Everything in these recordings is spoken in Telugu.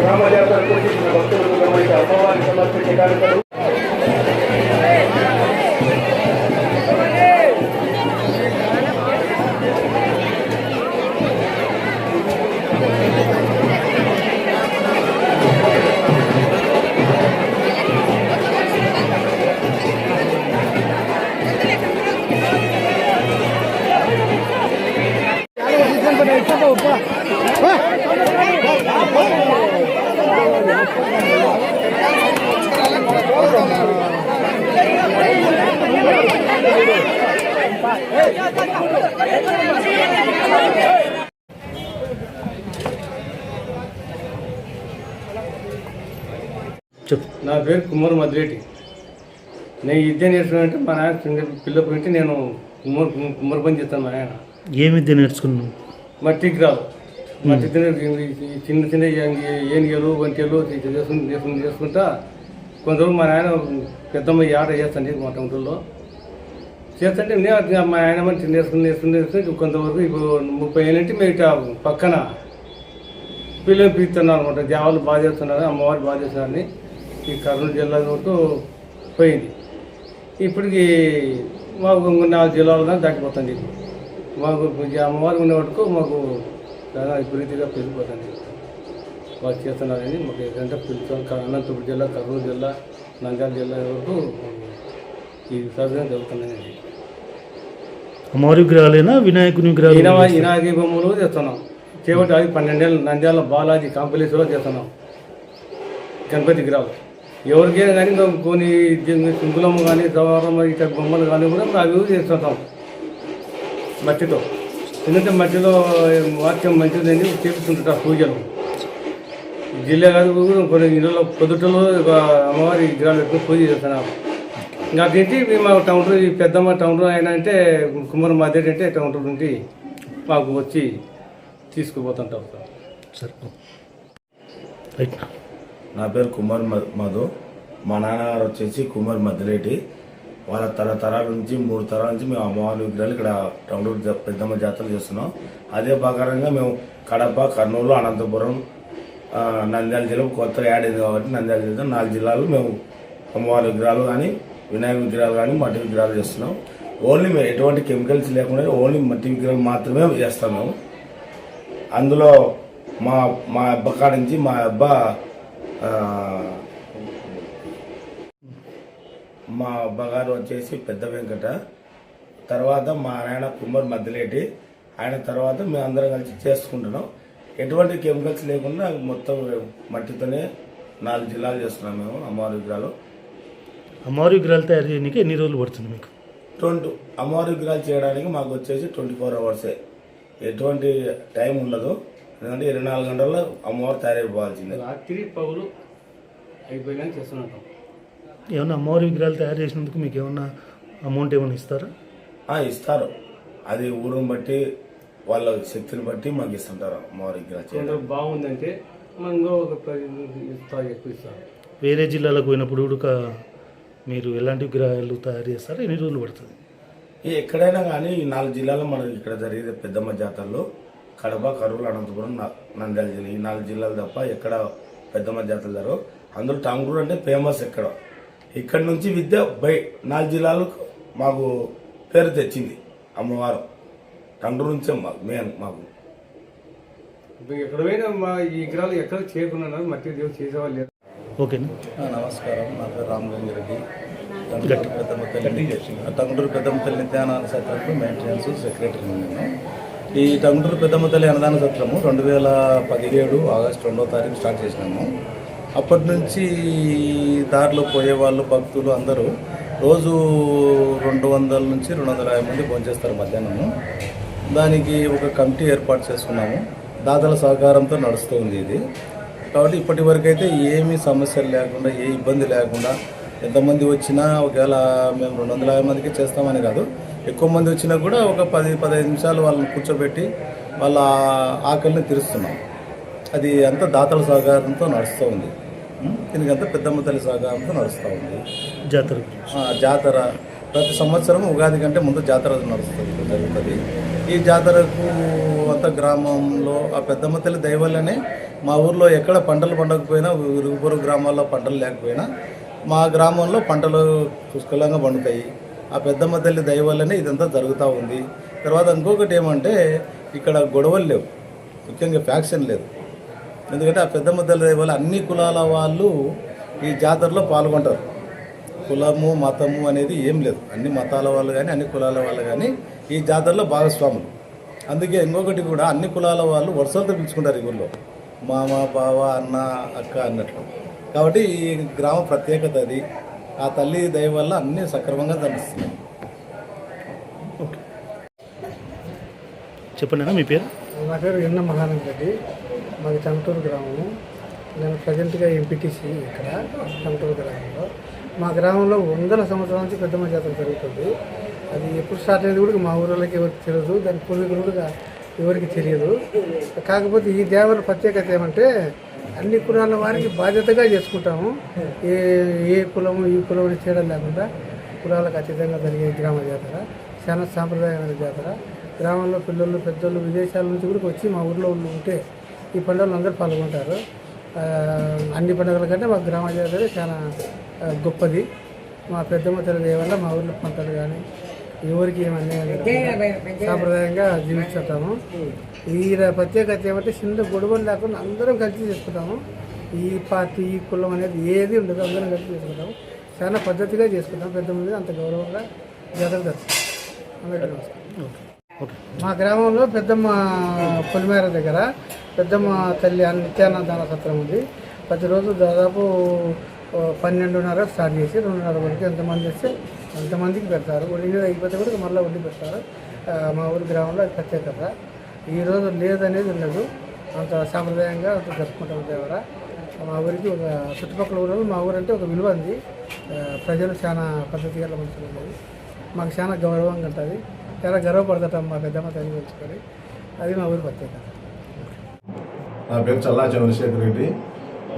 గ్రామ జాతరకు వచ్చిన భక్తులకు గమనించి అమ్మవారి సమర్పించే కార్యక్రమం నా పేరు కుమార్ మద్రేటి. నేను విద్య నేర్చుకున్నానంటే మా నాయన చిన్న పిల్ల పెట్టి నేను కుమ్మరి పని చేస్తాను. మా ఆయన ఏ విద్య నేర్చుకున్నాను? మట్టికి రాదు. మట్టి చిన్న చిన్న ఏనుగలు వంటలు చేసుకుంటా కొంతవరకు మా నాయన పెద్దమ్మ ఆట చేస్తాండి మా టౌన్లో చేస్తుంటే నేను మా ఆయన మంచి నేర్చుకుని కొంతవరకు ఇప్పుడు 30 ఏళ్ళంటే మేము పక్కన పిల్లలు పీస్తున్నాను అనమాట. దేవాలు బాగా చేస్తున్నారు, అమ్మవారు బాగా చేస్తున్నారని ఈ కర్నూలు జిల్లా వరకు పోయింది. ఇప్పటికి మాకు 4 జిల్లాలు దాకా దాటిపోతుంది. మాకు అమ్మవారు ఉండే వరకు మాకు చాలా విపరీతంగా పెరిగిపోతుంది. వాళ్ళు చేస్తున్నారని మాకు ఏదంటే పిలుస్తాం. అనంతపురం జిల్లా, కర్నూలు జిల్లా, నంద్యాల జిల్లా వరకు ఈ సౌకర్యం జరుగుతున్నాయండి. అమ్మవారి విగ్రహాలేనా వినాయకుని విగ్రహాలు? వినాయక బొమ్మలు చేస్తున్నాం. చేపట్టి అది 12 ఏళ్ళు నంద్యాల బాలాజీ కాంప్లెక్స్లో చేస్తున్నాం గణపతి విగ్రహాలు. ఎవరికైనా కానీ కొన్ని సింగులమ్మ కానీ సవారమ్మ ఇట్లా బొమ్మలు కానీ కూడా అవి చేస్తుంటాం మట్టితో. ఎందుకంటే మట్టిలో వాక్యం మంచిదని చేపిస్తుంటారు పూజలు. జిల్లా కాదు కొన్ని ఇళ్ళలో పొద్దుటలో అమ్మవారి విగ్రహాలు ఎక్కువ పూజ చేస్తున్నాం. ఇంకా అదేంటి మా టౌన్లో ఈ పెద్దమ్మ టౌన్లో ఆయన అంటే కుమార్ మాదేటి అంటే టౌన్ నుండి మాకు వచ్చి తీసుకుపోతుంటాం సార్. నా పేరు కుమార్ మధు. మా నాన్నగారు వచ్చేసి కుమార్ మద్దిలేటి. వాళ్ళ తరతరాల నుంచి 3 తరాల నుంచి మేము అమ్మవారి విగ్రహాలు ఇక్కడ టౌన్లో పెద్దమ్మ జాతరలు చేస్తున్నాం. అదే ప్రకారంగా మేము కడప, కర్నూలు, అనంతపురం, నంద్యాల జిల్లా కొత్తగా యాడ్ అయింది కాబట్టి నంద్యాల జిల్లా 4 జిల్లాలు మేము అమ్మవారి విగ్రహాలు కానీ వినాయక విగ్రహాలు కానీ మట్టి విగ్రహాలు చేస్తున్నాం. ఓన్లీ మేము ఎటువంటి కెమికల్స్ లేకుండా ఓన్లీ మట్టి విగ్రహాలు మాత్రమే చేస్తాం మేము. అందులో మా అబ్బ కాడ నుంచి మా అబ్బగారు వచ్చేసి పెద్ద వెంకట, తర్వాత మా నాయన కుమార్ మద్దిలేటి, ఆయన తర్వాత మేము అందరం కలిసి చేసుకుంటున్నాం. ఎటువంటి కెమికల్స్ లేకుండా మొత్తం మట్టితోనే 4 జిల్లాలు చేస్తున్నాం మేము అమ్మవారి విగ్రహాలు. అమ్మవారి విగ్రహాలు తయారు చేయడానికి ఎన్ని రోజులు పడుతుంది మీకు? అమ్మవారి విగ్రహాలు చేయడానికి మాకు వచ్చేసి 24 అవర్సే, ఎటువంటి టైం ఉండదు. ఎందుకంటే 24 గంటల్లో అమ్మవారు తయారైపోవాల్సిందే. రాత్రి పౌరు అయిపోయినా చేస్తున్నాం. ఏమన్నా అమ్మవారి విగ్రహాలు తయారు చేసినందుకు మీకు ఏమన్నా అమౌంట్ ఏమైనా ఇస్తారా? ఇస్తారు. అది ఊరిని బట్టి వాళ్ళ శక్తిని బట్టి మాకు ఇస్తుంటారు. అమ్మవారి విగ్రహాలు బాగుందంటే ఎక్కువ ఇస్తారు. వేరే జిల్లాలకు పోయినప్పుడు మీరు ఎలాంటి విగ్రహాలు తయారు చేస్తారా? ఎన్ని రోజులు పడుతుంది? ఎక్కడైనా కానీ ఈ 4 జిల్లాలో మనకి ఇక్కడ జరిగే పెద్దమ్మ జాతరలో కడప, కర్నూలు, అనంతపురం, నంద్యాల జిల్లా ఈ 4 జిల్లాలు తప్ప ఎక్కడ పెద్దమ్మ జాతరలు జరగవు. అందులో టంగుటూరు అంటే ఫేమస్. ఇక్కడ నుంచి విద్య 4 జిల్లాలకు మాకు పేరు తెచ్చింది అమ్మవారు. టంగుటూరు నుంచే మాకు ఎక్కడ పోయినా మా ఈ విగ్రహాలు ఎక్కడ చేయకున్నారు మట్టి దేవుడు చేసేవాళ్ళు. ఓకేనా? నమస్కారం. నా పేరు రామలింగారెడ్డి. టంగుటూరు పెద్దమ్మ తల్లి నిత్యానాన్న సత్రంలో మెయింటెనెన్స్ సెక్రటరీ నేను. ఈ టంగుటూరు పెద్దమ్మ తల్లి అన్నదాన సత్రము 2017 ఆగస్టు 2వ తారీఖు స్టార్ట్ చేసినాము. అప్పటి నుంచి దారిలో పోయేవాళ్ళు భక్తులు అందరూ రోజు 200 నుంచి 250 మంది భోంచేస్తారు మధ్యాహ్నము. దానికి ఒక కమిటీ ఏర్పాటు చేసుకున్నాము. దాతల సహకారంతో నడుస్తూ ఉంది ఇది. కాబట్టి ఇప్పటి వరకు అయితే ఏమీ సమస్యలు లేకుండా, ఏ ఇబ్బంది లేకుండా, ఎంతమంది వచ్చినా ఒకవేళ మేము 250 మందికి చేస్తామని కాదు, ఎక్కువ మంది వచ్చినా కూడా ఒక 10-15 నిమిషాలు వాళ్ళని కూర్చోబెట్టి వాళ్ళ ఆకలిని తీరుస్తున్నాం. అది అంతా దాతల సహకారంతో నడుస్తూ ఉంది. దీనికి అంతా పెద్దమ్మ తల్లి సహకారంతో నడుస్తూ ఉంది. జాతర ప్రతి సంవత్సరం ఉగాది కంటే ముందు జాతర జరుగుతుంది. ఈ జాతరకు అంత గ్రామంలో ఆ పెద్దమ్మ తల్లి దయ వల్లనే మా ఊర్లో ఎక్కడ పంటలు పండకపోయినా, ఇరుగు గ్రామాల్లో పంటలు లేకపోయినా మా గ్రామంలో పంటలు పుష్కలంగా పండుతాయి. ఆ పెద్దమ్మ తల్లి దయ వల్లనే ఇదంతా జరుగుతూ ఉంది. తర్వాత ఇంకొకటి ఏమంటే ఇక్కడ గొడవలు లేవు, ముఖ్యంగా ఫ్యాక్షన్ లేదు. ఎందుకంటే ఆ పెద్దమ్మ తల్లి దయ వల్ల అన్ని కులాల వాళ్ళు ఈ జాతరలో పాల్గొంటారు. కులము మతము అనేది ఏం లేదు, అన్ని మతాల వాళ్ళు కానీ అన్ని కులాల వాళ్ళు కానీ ఈ జాతరలో భాగస్వాములు. అందుకే ఇంకొకటి కూడా అన్ని కులాల వాళ్ళు వరుసలతో పిలుచుకుంటారు ఈ ఊళ్ళో, మామ బావ అన్న అక్క అన్నట్లు. కాబట్టి ఈ గ్రామ ప్రత్యేకత అది. ఆ తల్లి దయ వల్ల అన్నీ సక్రమంగా జరుగుతున్నాయి. చెప్పండి మీ పేరు? నా పేరు ఎన్న మహానంద రెడ్డి, మాది టంగుటూరు గ్రామము. నేను ప్రజెంట్గా ఎంపీటీసీ ఇక్కడ టంగుటూరు గ్రామంలో. మా గ్రామంలో 100 సంవత్సరాల నుంచి పెద్దమ్మ జాతర జరుగుతుంది. అది ఎప్పుడు స్టార్ట్ అయ్యేది కూడా మా ఊళ్ళకి ఎవరికి తెలియదు, దాని పూర్వీకులు కూడా ఎవరికి తెలియదు. కాకపోతే ఈ దేవర ప్రత్యేకత ఏమంటే అన్ని కులాల వారికి బాధ్యతగా చేసుకుంటాము. ఏ కులము ఈ కులం అని చేయడం లేకుండా కులాలకు అతీతంగా జరిగే గ్రామ జాతర చాలా సాంప్రదాయమైన జాతర. గ్రామంలో పిల్లలు పెద్దలు విదేశాల నుంచి కూడా వచ్చి మా ఊళ్ళో ఉంటే ఈ పండుగలు అందరూ పాల్గొంటారు. అన్ని పండుగల కంటే మా గ్రామ జాతర చాలా గొప్పది. మా పెద్దమ్మ తల్లి వల్ల మా ఊళ్ళో పంటలు కానీ ఎవరికి ఏమన్నా సాంప్రదాయంగా జీవిస్తుంటాము. ఈ ప్రత్యేకత ఏమంటే చిన్న గొడవలు లేకుండా అందరం కలిసి చేసుకుంటాము. ఈ పార్టీ ఈ కులం అనేది ఏది ఉండదు, అందరం కలిసి చేసుకుంటాము. చాలా పద్ధతిగా చేసుకుంటాం. పెద్దమ్మ అంత గౌరవంగా జాతర జరుగుతుంది. అందరికీ నమస్కారం. మా గ్రామంలో పెద్దమ్మ పొలిమేర దగ్గర పెద్దమ్మ తల్లి నిత్యాన్నదాన సత్రం ఉంది. ప్రతిరోజు దాదాపు 12:30 స్టార్ట్ చేసి 2:30 వరకు ఎంతమంది వస్తే అంతమందికి పెడతారు. వడ్డీ అయిపోతే కూడా మళ్ళీ వడ్డీ పెడతారు. మా ఊరి గ్రామంలో అది ప్రత్యేకత. ఈరోజు లేదనేది ఉండదు, అంత సాంప్రదాయంగా అంత జరుపుకుంటాం. దేవర మా ఊరికి ఒక చుట్టుపక్కల ఊరు, మా ఊరు అంటే ఒక విలువ ఉంది. ప్రజలు చాలా పద్ధతిగా మనుషులు ఉన్నది. మాకు చాలా గౌరవంగా ఉంటుంది. చాలా గర్వపడతాం మా పెద్దమ్మ తల్లి తెలుసుకొని. అది మా ఊరి ప్రత్యేకత. నా పేరు చల్లా చంద్రశేఖర్ రెడ్డి.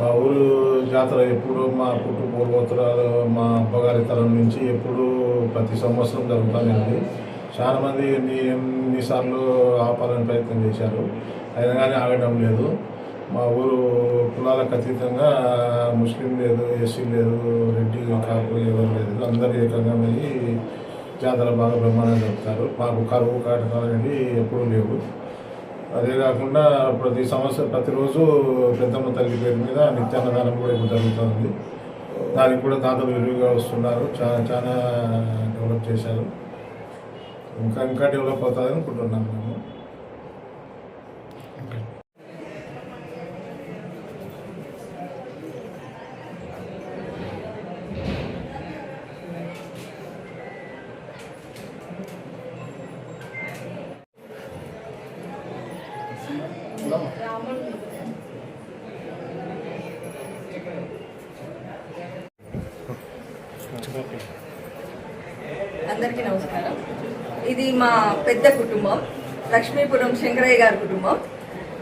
మా ఊరు జాతర ఎప్పుడు మా పూర్వోత్తరాలు మా అబ్బగారి తరం నుంచి ఎప్పుడు ప్రతి సంవత్సరం జరుగుతూనే ఉంది. చాలామంది ఎన్నిసార్లు ఆపాలని ప్రయత్నం చేశారు, అయినా కానీ ఆగడం లేదు. మా ఊరు కులాలకు అతీతంగా ముస్లిం లేదు, ఎస్సీ లేదు, రెడ్డి కాపు ఎవరు లేదు, అందరూ ఏకంగా పోయి జాతర బాగా బ్రహ్మాండంగా జరుపుతారు. మాకు కరువు కాటకాలు అనేది ఎప్పుడూ లేవు. అదే కాకుండా ప్రతిరోజు పెద్దమ్మ తల్లి పేరు మీద నిత్యాన్నదానం కూడా ఇప్పుడు జరుగుతుంది. దానికి కూడా దాతలు విరివిగా వస్తున్నారు. చాలా డెవలప్ చేశారు. ఇంకా డెవలప్ అవుతుంది అనుకుంటున్నాం మేము. అందరికీ నమస్కారం. ఇది మా పెద్ద కుటుంబం, లక్ష్మీపురం శంకరయ్య గారి కుటుంబం.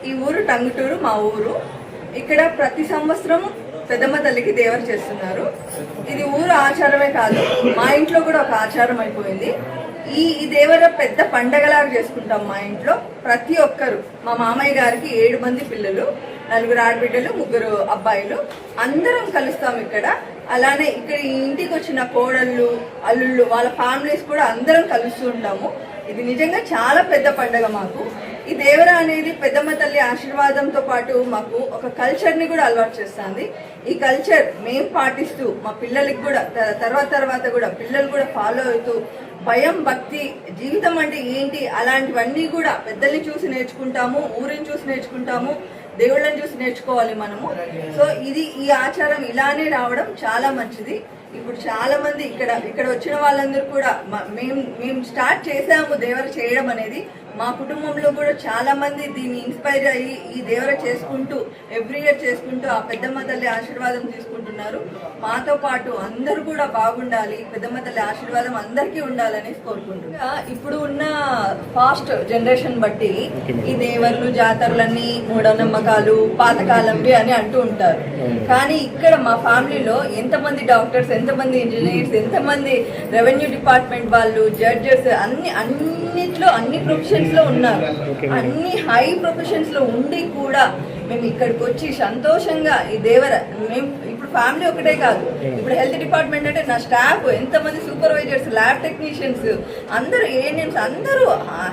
ఈ ఊరు టంగుటూరు మా ఊరు. ఇక్కడ ప్రతి సంవత్సరం పెద్దమ్మ తల్లికి దేవర చేస్తున్నారు. ఇది ఊరు ఆచారమే కాదు, మా ఇంట్లో కూడా ఒక ఆచారం అయిపోయింది. ఈ దేవర పెద్ద పండగలాగా చేసుకుంటాం మా ఇంట్లో. ప్రతి ఒక్కరు, మా మామయ్య గారికి 7 మంది పిల్లలు, 4 ఆడబిడ్డలు, 3 అబ్బాయిలు, అందరం కలుస్తాం ఇక్కడ. అలానే ఇక్కడ ఇంటికి వచ్చిన కోడళ్ళు, అల్లుళ్ళు, వాళ్ళ ఫ్యామిలీస్ కూడా అందరం కలుస్తూ ఉంటాము. ఇది నిజంగా చాలా పెద్ద పండగ మాకు. ఈ దేవర అనేది పెద్దమ్మ తల్లి ఆశీర్వాదంతో పాటు మాకు ఒక కల్చర్ని కూడా అలవాటు చేస్తుంది. ఈ కల్చర్ మేము పాటిస్తూ మా పిల్లలకి కూడా తర్వాత కూడా పిల్లలు కూడా ఫాలో అవుతూ భయం, భక్తి, జీవితం అంటే ఏంటి అలాంటివన్నీ కూడా పెద్దల్ని చూసి నేర్చుకుంటాము, ఊరిని చూసి నేర్చుకుంటాము, దేవుళ్ళని చూసి నేర్చుకోవాలి మనము. సో ఈ ఆచారం ఇలానే రావడం చాలా మంచిది. ఇప్పుడు చాలా మంది ఇక్కడ వచ్చిన వాళ్ళందరూ కూడా మేము స్టార్ట్ చేసాము దేవర చేయడం అనేది. మా కుటుంబంలో కూడా చాలా మంది దీన్ని ఇన్స్పైర్ అయ్యి ఈ దేవర చేసుకుంటూ ఎవ్రీ ఇయర్ చేసుకుంటూ ఆ పెద్దమ్మ తల్లి ఆశీర్వాదం తీసుకుంటున్నారు. మాతో పాటు అందరూ కూడా బాగుండాలి, పెద్దమ్మ తల్లి ఆశీర్వాదం అందరికీ ఉండాలని కోరుకుంటున్నా. ఇప్పుడు ఉన్న ఫాస్ట్ జనరేషన్ బట్టి ఈ దేవర్లు జాతరలన్నీ మూఢనమ్మకాలు పాతకాలంవి అని అంటూ ఉంటారు. కానీ ఇక్కడ మా ఫ్యామిలీలో ఎంతమంది డాక్టర్స్, ఎంతమంది ఇంజనీర్స్, ఎంతమంది రెవెన్యూ డిపార్ట్మెంట్ వాళ్ళు, జడ్జెస్ అన్నిట్లో అన్ని ప్రొఫెషన్స్ లో ఉన్నారు. అన్ని హై ప్రొఫెషన్స్ లో ఉండి కూడా మేము ఇక్కడికి వచ్చి సంతోషంగా ఈ దేవర మేము ఇప్పుడు ఫ్యామిలీ ఒకటే కాదు, ఇప్పుడు హెల్త్ డిపార్ట్మెంట్ అంటే నా స్టాఫ్ ఎంతమంది సూపర్వైజర్స్, ల్యాబ్ టెక్నీషియన్స్ అందరూ, ఏఎన్ఎంస్ అందరూ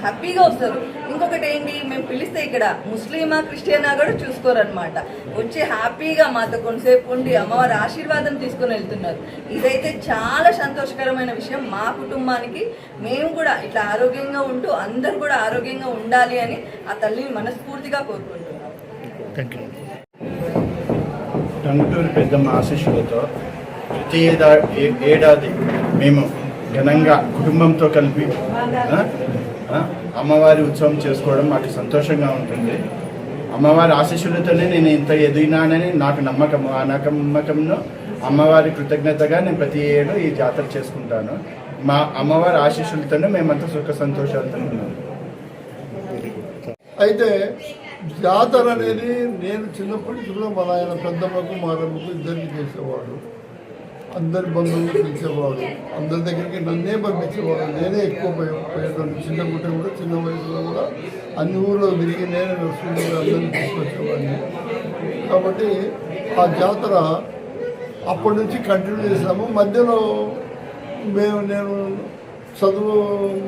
హ్యాపీగా వస్తారు. ఇంకొకటి ఏంటి, మేము పిలిస్తే ఇక్కడ ముస్లిమా క్రిస్టియనా కూడా చూసుకోరనమాట. వచ్చి హ్యాపీగా మాతో కొంతసేపు ఉండి అమ్మవారి ఆశీర్వాదం తీసుకుని వెళ్తున్నారు. ఇదైతే చాలా సంతోషకరమైన విషయం. మా కుటుంబానికి మేము కూడా ఇట్లా ఆరోగ్యంగా ఉంటూ అందరూ కూడా ఆరోగ్యంగా ఉండాలి అని ఆ తల్లిని మనస్ఫూర్తిగా కోరుకుంటున్నాం. Thank you. టంగుటూరి పెద్దమ్మ ఆశీస్సులతో ప్రతి ఏడాది మేము ఘనంగా కుటుంబంతో కలిపి అమ్మవారి ఉత్సవం చేసుకోవడం మాకు సంతోషంగా ఉంటుంది. అమ్మవారి ఆశీస్సులతోనే నేను ఇంత ఎదిగినానని నాకు నమ్మకం. ఆ నమ్మకంలో అమ్మవారి కృతజ్ఞతగా నేను ప్రతి ఏడు ఈ జాతర చేసుకుంటాను. మా అమ్మవారి ఆశీస్సులతోనే మేమంతా సుఖ సంతోషాలతో ఉన్నాము. అయితే జాతర అనేది నేను చిన్నప్పటి నుంచి కూడా మా ఆయన పెద్దమ్మకు మారమ్మకు ఇద్దరికి చేసేవాడు. అందరి బంధువులు పిలిచేవాడు, అందరి దగ్గరికి నన్నే పంపించేవాడు. నేనే ఎక్కువ పోయేవాడు. చిన్నగుంటే కూడా చిన్న వయసులో కూడా అన్ని ఊళ్ళో తిరిగి నేనే నడుచుకుంటూ అందరినీ తీసుకొచ్చేవాడిని. కాబట్టి ఆ జాతర అప్పటి నుంచి కంటిన్యూ చేసాము. మధ్యలో నేను చదువు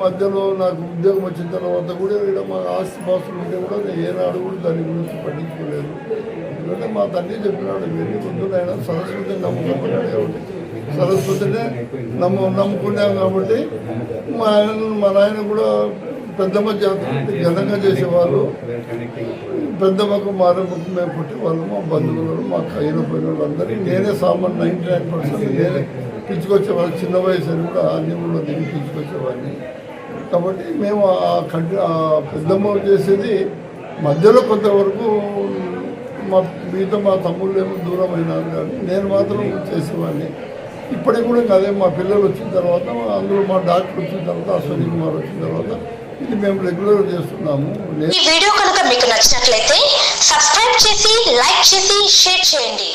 మధ్యలో నాకు ఉద్యోగం వచ్చిన తర్వాత కూడా ఇక్కడ మా ఆస్తి పాస్తులు ఉంటే కూడా నేను ఏనాడు కూడా దాని గురించి పట్టించుకోలేదు. ఎందుకంటే మా తండ్రి చెప్పినాడు, మీరు ముందునైనా సరస్వతిని నమ్ముకున్నాడు కాబట్టి సరస్వతినే నమ్ముకున్నాం కాబట్టి మా నాయన కూడా పెద్దమ్మ జాతర ఘనంగా చేసేవాళ్ళు. పెద్దమ్మకు మారమ్మకు మేము పుట్టేవాళ్ళు. మా బంధువులు, మా కయ్యల పోయిన వాళ్ళందరినీ నేనే సామాన్ 99% నేనే పిలుచుకొచ్చేవాళ్ళు. చిన్న వయసు అని కూడా అన్ని ఊళ్ళో దిగి పిలుచుకొచ్చేవాడిని. కాబట్టి మేము ఆ పెద్దమ్మ చేసేది మధ్యలో కొంతవరకు మిగతా మా తమ్ముళ్ళు ఏమో దూరం అయినారు, కానీ నేను మాత్రం చేసేవాడిని. ఇప్పటికి కూడా అదే మా పిల్లలు వచ్చిన తర్వాత, అందులో మా డాక్టర్ వచ్చిన తర్వాత, అశ్వని కుమార్ వచ్చిన తర్వాత ఇది మేము రెగ్యులర్ చేస్తున్నాము. ఈ వీడియో కనుక మీకు నచ్చినట్లయితే సబ్స్క్రైబ్ చేసి, లైక్ చేసి, షేర్ చేయండి.